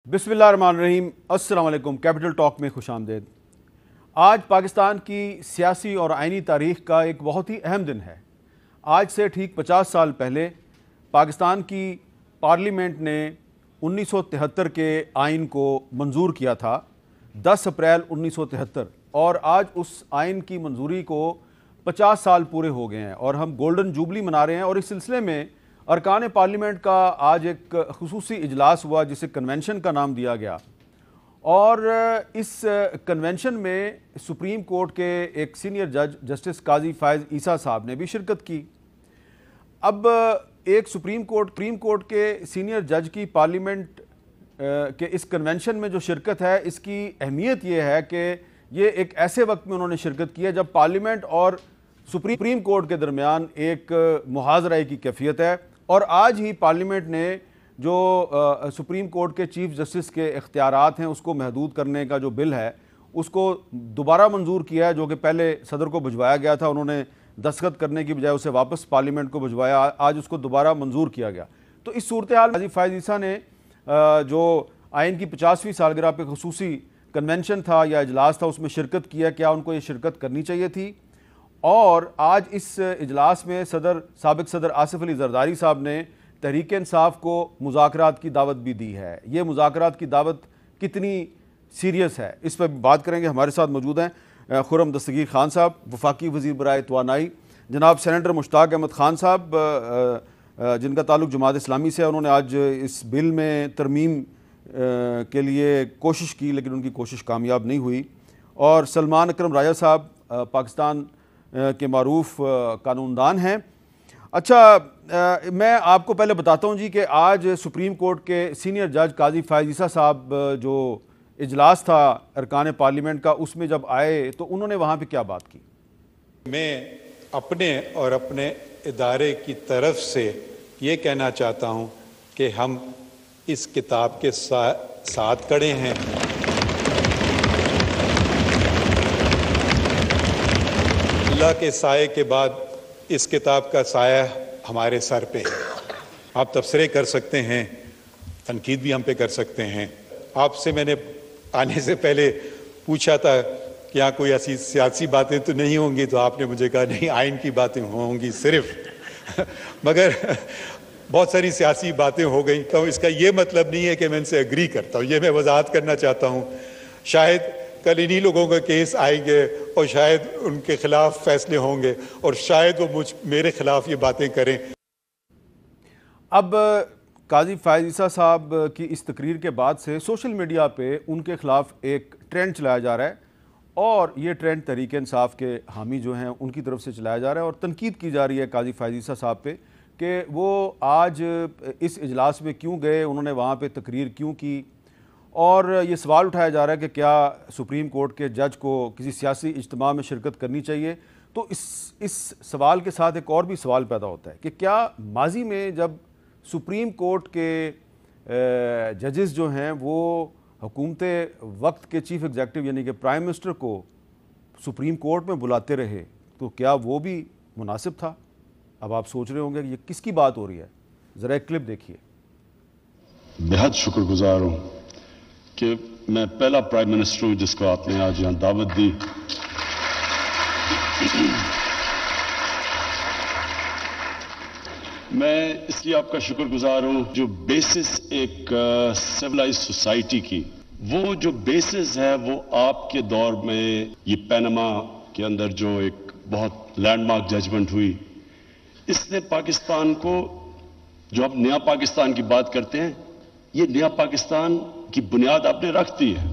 बिस्मिल्लाहिर्रहमानिर्रहीम, अस्सलाम वालेकुम। कैपिटल टॉक में खुशामदीद। आज पाकिस्तान की सियासी और आइनी तारीख़ का एक बहुत ही अहम दिन है। आज से ठीक 50 साल पहले पाकिस्तान की पार्लियामेंट ने 1973 के आइन को मंजूर किया था, 10 अप्रैल 1973, और आज उस आइन की मंजूरी को 50 साल पूरे हो गए हैं और हम गोल्डन जुबली मना रहे हैं। और इस सिलसिले में अरकान पार्लियामेंट का आज एक खुसूसी इजलास हुआ जिसे कन्वेंशन का नाम दिया गया, और इस कन्वेंशन में सुप्रीम कोर्ट के एक सीनियर जज जस्टिस काजी फायज़ ईसा साहब ने भी शिरकत की। अब एक सुप्रीम कोर्ट के सीनियर जज की पार्लियामेंट के इस कन्वेंशन में जो शिरकत है, इसकी अहमियत ये है कि ये एक ऐसे वक्त में उन्होंने शिरकत की है जब पार्लियामेंट और सुप्रीम कोर्ट के दरमियान एक मुहाज़रा की कैफियत है। और आज ही पार्लियामेंट ने जो सुप्रीम कोर्ट के चीफ जस्टिस के इख्तियारात हैं उसको महदूद करने का जो बिल है उसको दोबारा मंजूर किया है, जो कि पहले सदर को भिजवाया गया था। उन्होंने दस्तखत करने की बजाय उसे वापस पार्लियामेंट को भिजवाया, आज उसको दोबारा मंजूर किया गया। तो इस सूरत हाल काजी फायज़ ईसा ने जो आइन की 50वीं सालगिरह पे खुसूसी कन्वेंशन था या इजलास था उसमें शिरकत किया। क्या उनको ये शिरकत करनी चाहिए थी? और आज इस इजलास में साबिक सदर आसिफ अली जरदारी साहब ने तहरीक इंसाफ को मुज़ाकरात की दावत भी दी है। ये मुज़ाकरात की दावत कितनी सीरियस है, इस पर बात करेंगे। हमारे साथ मौजूद हैं खुर्रम दस्तगीर खान साहब, वफाकी वज़ीर बराए तवानाई, जनाब सेनेटर मुश्ताक अहमद खान साहब जिनका ताल्लुक जमात इस्लामी से है। उन्होंने आज इस बिल में तरमीम के लिए कोशिश की लेकिन उनकी कोशिश कामयाब नहीं हुई। और सलमान अकरम राजा साहब पाकिस्तान के मारूफ कानूनदान हैं। अच्छा, मैं आपको पहले बताता हूं जी कि आज सुप्रीम कोर्ट के सीनियर जज काजी फायज़ ईसा साहब जो इजलास था अरकान पार्लियामेंट का, उसमें जब आए तो उन्होंने वहां पे क्या बात की। मैं अपने और अपने इदारे की तरफ से ये कहना चाहता हूं कि हम इस किताब के साथ खड़े हैं। अल्लाह के साए के बाद इस किताब का साया हमारे सर पे है। आप तबसरे कर सकते हैं, तनकीद भी हम पे कर सकते हैं। आपसे मैंने आने से पहले पूछा था कि यहाँ कोई ऐसी सियासी बातें तो नहीं होंगी, तो आपने मुझे कहा नहीं, आइन की बातें होंगी सिर्फ मगर बहुत सारी सियासी बातें हो गई। तो इसका ये मतलब नहीं है कि मैं इनसे एग्री करता हूँ, ये मैं वजाहत करना चाहता हूँ। शायद कल इन्हीं लोगों का केस आएंगे और शायद उनके खिलाफ फैसले होंगे और शायद वो मेरे खिलाफ ये बातें करें। अब काजी फायज़ ईसा साहब की इस तकरीर के बाद से सोशल मीडिया पे उनके खिलाफ एक ट्रेंड चलाया जा रहा है, और ये ट्रेंड तहरीक इंसाफ के हामी जो हैं उनकी तरफ से चलाया जा रहा है, और तनकीद की जा रही है काजी फायज़ ईसा साहब पे कि वो आज इस इजलास में क्यों गए, उन्होंने वहाँ पे तकरीर क्यों की। और ये सवाल उठाया जा रहा है कि क्या सुप्रीम कोर्ट के जज को किसी सियासी इज्तिमा में शिरकत करनी चाहिए। तो इस सवाल के साथ एक और भी सवाल पैदा होता है कि क्या माजी में जब सुप्रीम कोर्ट के जजेस जो हैं वो हुकूमत वक्त के चीफ एग्जेक्टिव यानी कि प्राइम मिनिस्टर को सुप्रीम कोर्ट में बुलाते रहे, तो क्या वो भी मुनासिब था? अब आप सोच रहे होंगे कि ये किसकी बात हो रही है, ज़रा एक क्लिप देखिए। बेहद शुक्रगुजार हूँ कि मैं पहला प्राइम मिनिस्टर हूं जिसको आपने आज यहां दावत दी। मैं इसलिए आपका शुक्रगुजार हूं, जो बेसिस एक सिविलाइज सोसाइटी की, वो जो बेसिस है वो आपके दौर में ये पैनामा के अंदर जो एक बहुत लैंडमार्क जजमेंट हुई, इसने पाकिस्तान को, जो आप नया पाकिस्तान की बात करते हैं, ये नया पाकिस्तान की बुनियाद आपने रख दी है।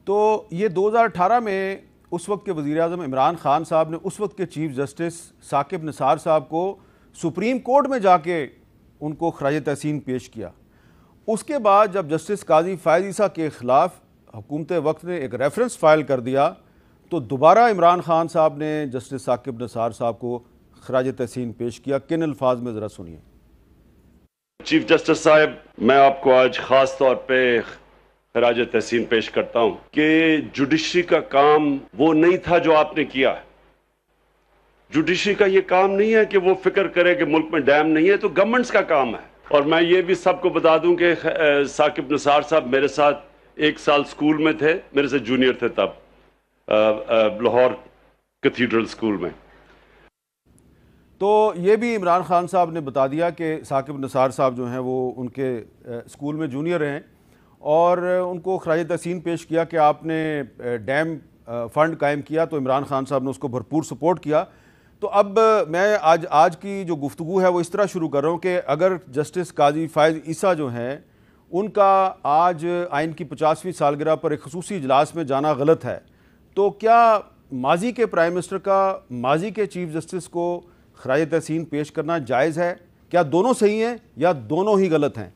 तो ये 2018 में उस वक्त के वज़ीर आज़म इमरान खान साहब ने उस वक्त के चीफ जस्टिस साकिब निसार साहब को सुप्रीम कोर्ट में जाके उनको खराज तहसीन पेश किया। उसके बाद जब जस्टिस काजी फायज़ ईसा के ख़िलाफ़ हुकूमत वक्त ने एक रेफरेंस फाइल कर दिया, तो दोबारा इमरान खान साहब ने जस्टिस साकिब निसार साहब को खराज तहसीन पेश किया। किन अल्फाज में ज़रा सुनिए। चीफ जस्टिस साहब, मैं आपको आज खास तौर पे खराज तहसीन पेश करता हूं कि जुडिशरी का काम वो नहीं था जो आपने किया। जुडिशरी का ये काम नहीं है कि वो फिक्र करे कि मुल्क में डैम नहीं है, तो गवर्नमेंट्स का काम है। और मैं ये भी सबको बता दूं कि साकिब निसार साहब मेरे साथ 1 साल स्कूल में थे, मेरे से जूनियर थे तब लाहौर कैथीड्रल स्कूल में। तो ये भी इमरान खान साहब ने बता दिया कि साकिब निसार साहब जो हैं वो उनके स्कूल में जूनियर हैं और उनको खराज तहसीन पेश किया कि आपने डैम फ़ंड कायम किया, तो इमरान खान साहब ने उसको भरपूर सपोर्ट किया। तो अब मैं आज की जो गुफ्तगू है वो इस तरह शुरू कर रहा हूँ कि अगर जस्टिस काजी फ़ायज़ ईसा जो हैं उनका आज आइन की 50वीं सालगिरह पर एक खसूसी इजलास में जाना गलत है, तो क्या माजी के प्राइम मिनिस्टर का माजी के चीफ जस्टिस को खराज तहसीन पेश करना जायज़ है? क्या दोनों सही हैं या दोनों ही गलत हैं?